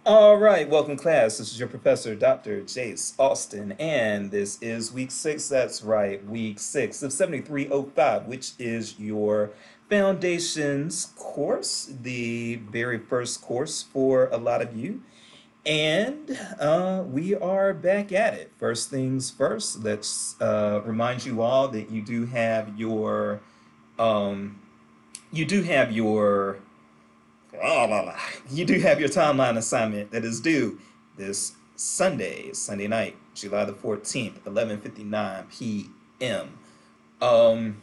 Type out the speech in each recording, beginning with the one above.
All right, welcome class. This is your professor, Dr. Jace Austin, and this is week six. That's right, week six of 7305, which is your foundations course, the very first course for a lot of you. And we are back at it. First things first, let's remind you all that um, you do have your you do have your timeline assignment that is due this Sunday night, July the 14th, 11:59 p.m. Um,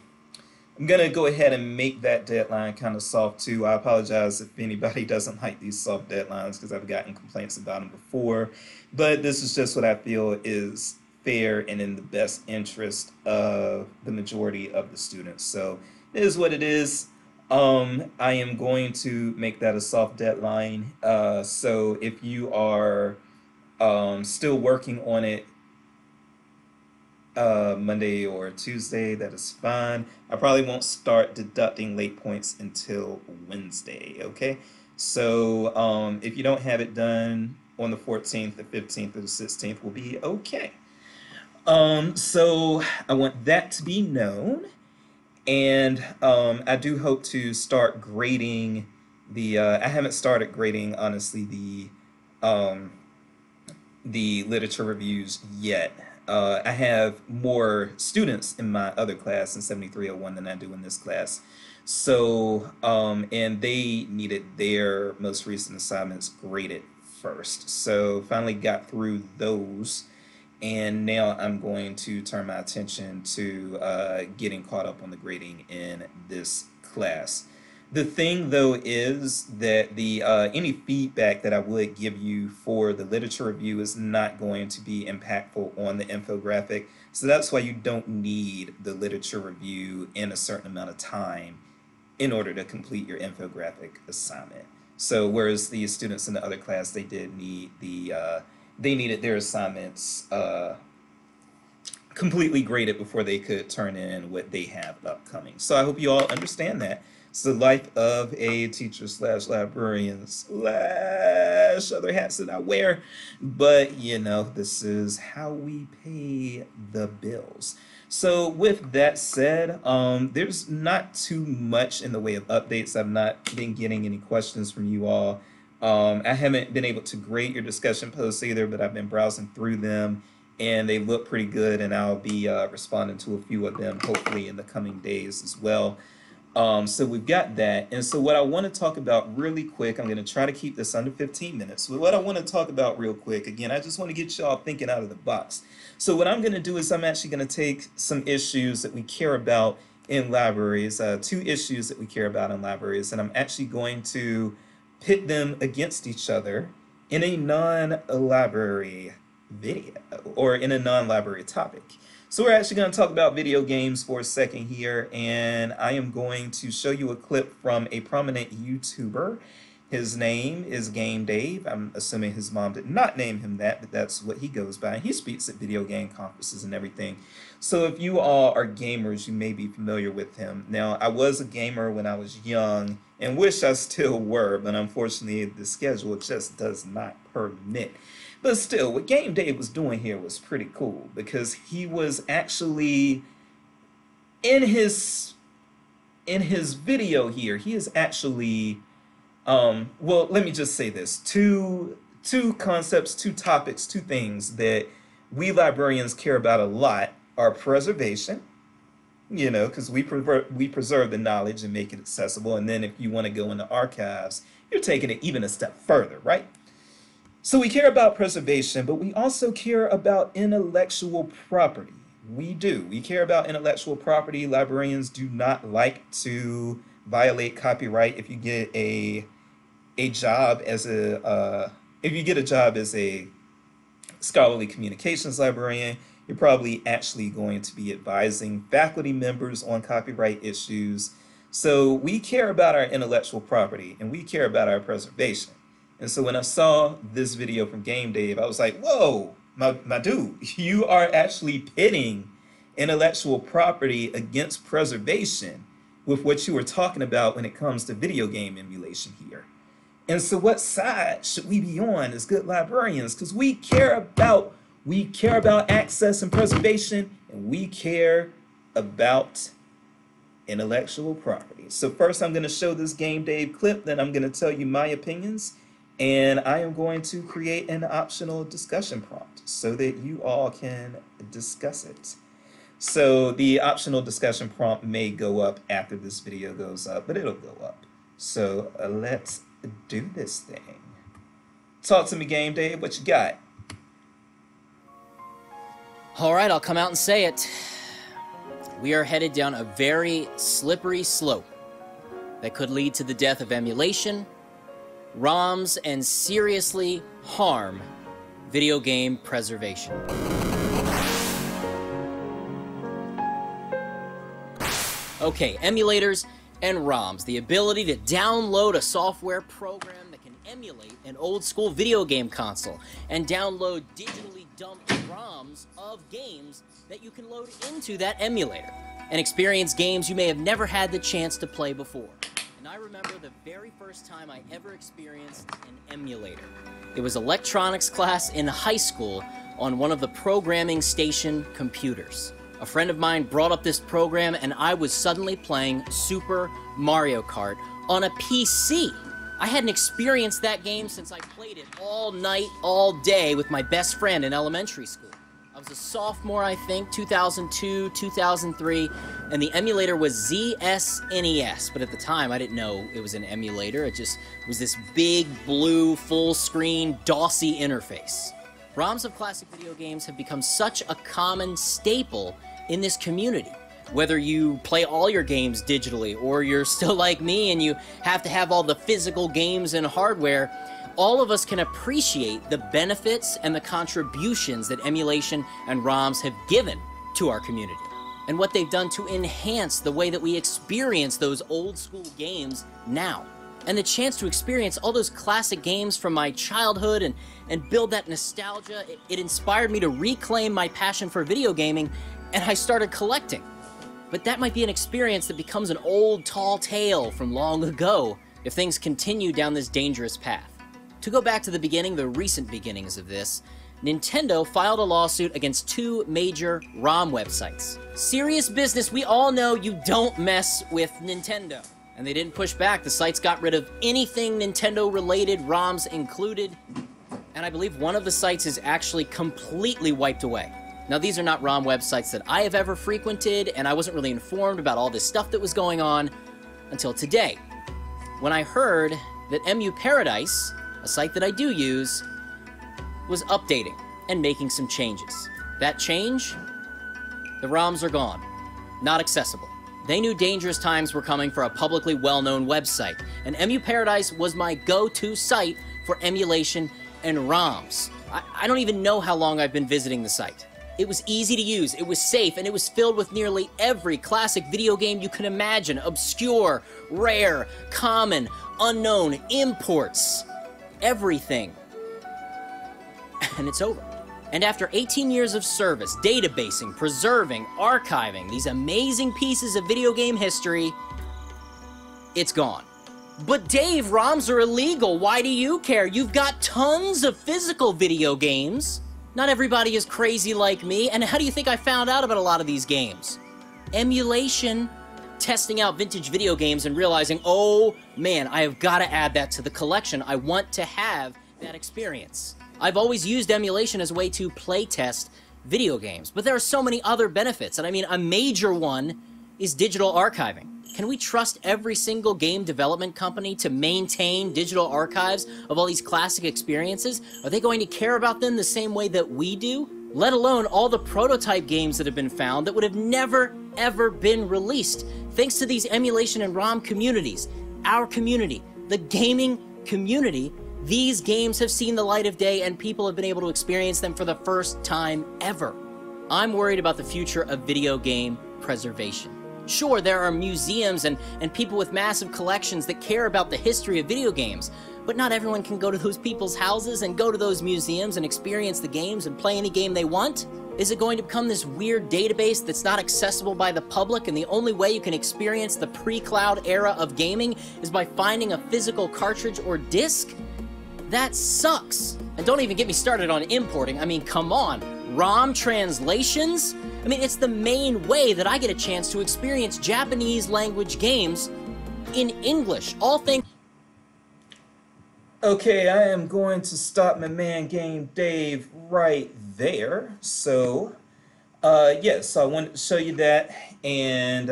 I'm gonna go ahead and make that deadline kind of soft too. I apologize if anybody doesn't like these soft deadlines because I've gotten complaints about them before, but this is just what I feel is fair and in the best interest of the majority of the students. So it is what it is. I am going to make that a soft deadline. So if you are still working on it Monday or Tuesday, that is fine. I probably won't start deducting late points until Wednesday, okay? So if you don't have it done on the 14th, the 15th, or the 16th will be okay. So I want that to be known. And I do hope to start grading I haven't started grading, honestly, um, the literature reviews yet. I have more students in my other class in 7301 than I do in this class. So, and they needed their most recent assignments graded first. So, finally got through those. And now I'm going to turn my attention to getting caught up on the grading in this class. The thing though is that the any feedback that I would give you for the literature review is not going to be impactful on the infographic. So that's why you don't need the literature review in a certain amount of time in order to complete your infographic assignment. So whereas the students in the other class, they did need they needed their assignments completely graded before they could turn in what they have upcoming. So I hope you all understand that. It's the life of a teacher slash librarian slash other hats that I wear. But you know, this is how we pay the bills. So with that said, there's not too much in the way of updates. I've not been getting any questions from you all. I haven't been able to grade your discussion posts either, but I've been browsing through them and they look pretty good, and I'll be responding to a few of them hopefully in the coming days as well. So we've got that. And so what I want to talk about really quick, I'm going to try to keep this under 15 minutes. But what I want to talk about real quick, again, I just want to get y'all thinking out of the box. So what I'm going to do is I'm actually going to take some issues that we care about in libraries, two issues that we care about in libraries, and I'm actually going to pit them against each other in a non-library video or in a non-library topic. So we're actually going to talk about video games for a second here, and I am going to show you a clip from a prominent YouTuber. His name is Game Dave. I'm assuming his mom did not name him that, but that's what he goes by. He speaks at video game conferences and everything. So if you all are gamers, you may be familiar with him. Now, I was a gamer when I was young and wish I still were, but unfortunately the schedule just does not permit. But still, what Game Day was doing here was pretty cool because he was actually in his video here, he is actually well, let me just say this. Two concepts, two topics, two things that we librarians care about a lot are preservation, you know, because we preserve the knowledge and make it accessible. And then if you want to go into archives, you're taking it even a step further, right? So we care about preservation, but we also care about intellectual property. We do. We care about intellectual property. Librarians do not like to violate copyright. A job as a if you get a job as a scholarly communications librarian, you're probably actually going to be advising faculty members on copyright issues. So we care about our intellectual property and we care about our preservation. And so when I saw this video from Game Dave, I was like, whoa, my dude, you are actually pitting intellectual property against preservation with what you were talking about when it comes to video game emulation here. And so what side should we be on as good librarians? Because we care about access and preservation, and we care about intellectual property. So first I'm going to show this Game Dave clip, then I'm going to tell you my opinions, and I am going to create an optional discussion prompt so that you all can discuss it. So the optional discussion prompt may go up after this video goes up, but it'll go up. So let's do this thing. Talk to me, Game Dave. What you got? All right, I'll come out and say it. We are headed down a very slippery slope that could lead to the death of emulation, ROMs, and seriously harm video game preservation. Okay, emulators and ROMs, the ability to download a software program that can emulate an old school video game console and download digitally dumped ROMs of games that you can load into that emulator and experience games you may have never had the chance to play before. And I remember the very first time I ever experienced an emulator. It was electronics class in high school on one of the programming station computers. A friend of mine brought up this program and I was suddenly playing Super Mario Kart on a PC. I hadn't experienced that game since I played it all night, all day with my best friend in elementary school. I was a sophomore, I think, 2002, 2003, and the emulator was ZSNES, but at the time I didn't know it was an emulator. It just was this big, blue, full-screen, DOSy interface. ROMs of classic video games have become such a common staple in this community. Whether you play all your games digitally, or you're still like me and you have to have all the physical games and hardware, all of us can appreciate the benefits and the contributions that emulation and ROMs have given to our community, and what they've done to enhance the way that we experience those old school games now. And the chance to experience all those classic games from my childhood and build that nostalgia, it inspired me to reclaim my passion for video gaming, and I started collecting. But that might be an experience that becomes an old, tall tale from long ago if things continue down this dangerous path. To go back to the beginning, the recent beginnings of this, Nintendo filed a lawsuit against two major ROM websites. Serious business, we all know you don't mess with Nintendo. And they didn't push back. The sites got rid of anything Nintendo-related, ROMs included, and I believe one of the sites is actually completely wiped away. Now, these are not ROM websites that I have ever frequented, and I wasn't really informed about all this stuff that was going on until today, when I heard that MU Paradise, a site that I do use, was updating and making some changes. That change? The ROMs are gone. Not accessible. They knew dangerous times were coming for a publicly well-known website, and MU Paradise was my go-to site for emulation and ROMs. I don't even know how long I've been visiting the site. It was easy to use, it was safe, and it was filled with nearly every classic video game you can imagine. Obscure, rare, common, unknown, imports. Everything. And it's over. And after 18 years of service, databasing, preserving, archiving these amazing pieces of video game history, it's gone. But Dave, ROMs are illegal. Why do you care? You've got tons of physical video games. Not everybody is crazy like me. And how do you think I found out about a lot of these games? Emulation. Testing out vintage video games and realizing, oh man, I have got to add that to the collection. I want to have that experience. I've always used emulation as a way to play test video games, but there are so many other benefits. And I mean, a major one is digital archiving. Can we trust every single game development company to maintain digital archives of all these classic experiences? Are they going to care about them the same way that we do? Let alone all the prototype games that have been found that would have never, ever been released. Thanks to these emulation and ROM communities, our community, the gaming community, these games have seen the light of day and people have been able to experience them for the first time ever. I'm worried about the future of video game preservation. Sure, there are museums and people with massive collections that care about the history of video games, but not everyone can go to those people's houses and go to those museums and experience the games and play any game they want. Is it going to become this weird database that's not accessible by the public, and the only way you can experience the pre-cloud era of gaming is by finding a physical cartridge or disc? That sucks. And don't even get me started on importing. I mean, come on. ROM translations? I mean, it's the main way that I get a chance to experience Japanese language games in English. All things. Okay, I am going to stop my man Game Dave right there. So, yes, so I wanted to show you that, and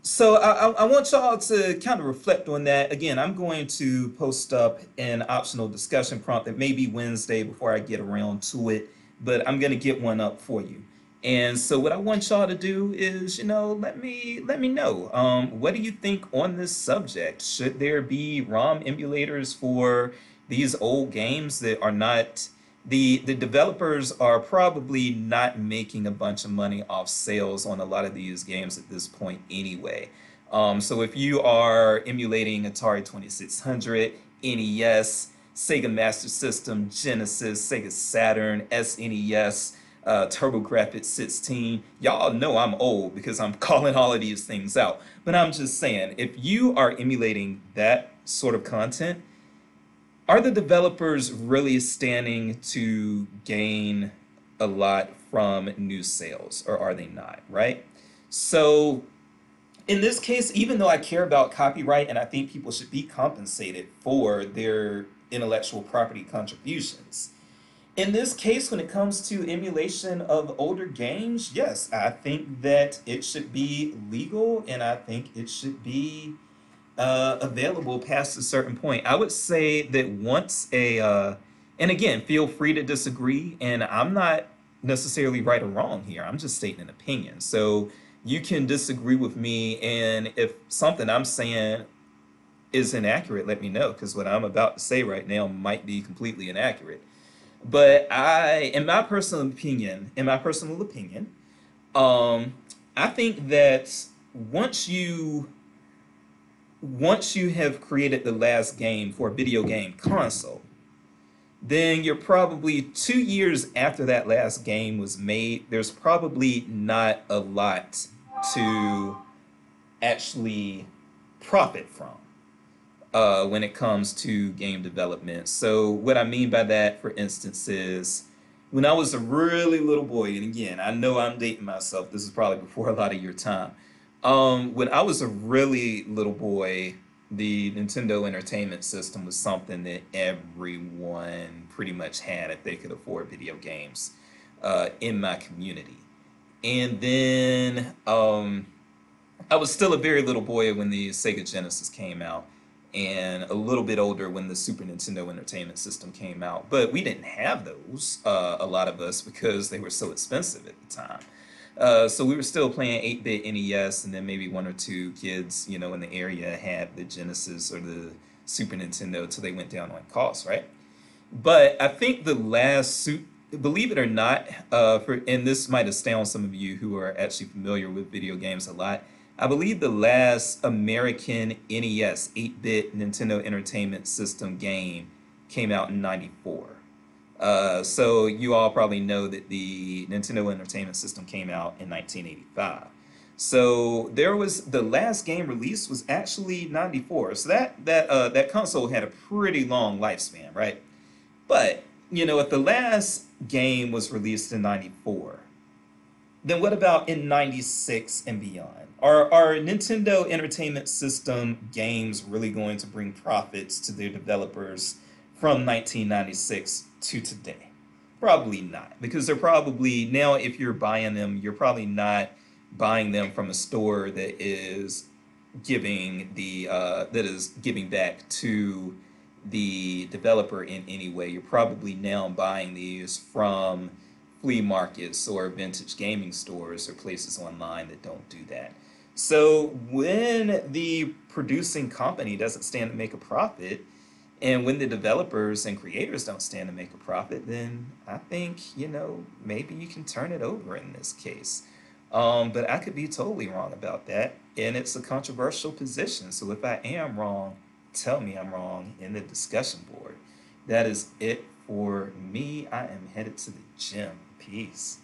so I want y'all to kind of reflect on that. Again, I'm going to post up an optional discussion prompt that may be Wednesday before I get around to it, but I'm going to get one up for you. And so what I want y'all to do is, let me know. What do you think on this subject? Should there be ROM emulators for these old games that are not the developers are probably not making a bunch of money off sales on a lot of these games at this point anyway. So if you are emulating Atari 2600, NES, Sega Master System, Genesis, Sega Saturn, SNES, TurboGrafx 16. Y'all know I'm old because I'm calling all of these things out. But I'm just saying, if you are emulating that sort of content, are the developers really standing to gain a lot from new sales, or are they not, right? So in this case, even though I care about copyright and I think people should be compensated for their intellectual property contributions, in this case, when it comes to emulation of older games, yes, I think that it should be legal, and I think it should be available past a certain point. I would say that once and again, feel free to disagree, and I'm not necessarily right or wrong here. I'm just stating an opinion. So you can disagree with me, and if something I'm saying is inaccurate, let me know, because what I'm about to say right now might be completely inaccurate. But in my personal opinion, I think that once you have created the last game for a video game console, then you're probably 2 years after that last game was made. There's probably not a lot to actually profit from when it comes to game development. So what I mean by that, for instance, is when I was a really little boy, and again, I know I'm dating myself, this is probably before a lot of your time. When I was a really little boy, the Nintendo Entertainment System was something that everyone pretty much had if they could afford video games in my community. And then I was still a very little boy when the Sega Genesis came out, and a little bit older when the Super Nintendo Entertainment System came out. But we didn't have those, a lot of us, because they were so expensive at the time. So we were still playing 8-bit NES, and then maybe one or two kids, in the area had the Genesis or the Super Nintendo till they went down on cost, right? But I think believe it or not, and this might astound some of you who are actually familiar with video games a lot, I believe the last American NES, 8-bit Nintendo Entertainment System game came out in '94. So you all probably know that the Nintendo Entertainment System came out in 1985. So the last game released was actually '94. So that console had a pretty long lifespan, right? But if the last game was released in '94, then what about in '96 and beyond? Are Nintendo Entertainment System games really going to bring profits to their developers from 1996 to today? Probably not, because they're probably now, if you're buying them, you're probably not buying them from a store that is giving back to the developer in any way. You're probably now buying these from flea markets or vintage gaming stores or places online that don't do that. So when the producing company doesn't stand to make a profit, and when the developers and creators don't stand to make a profit, then I think, maybe you can turn it over in this case. But I could be totally wrong about that, and it's a controversial position. So if I am wrong, tell me I'm wrong in the discussion board. That is it for me. I am headed to the gym. Peace.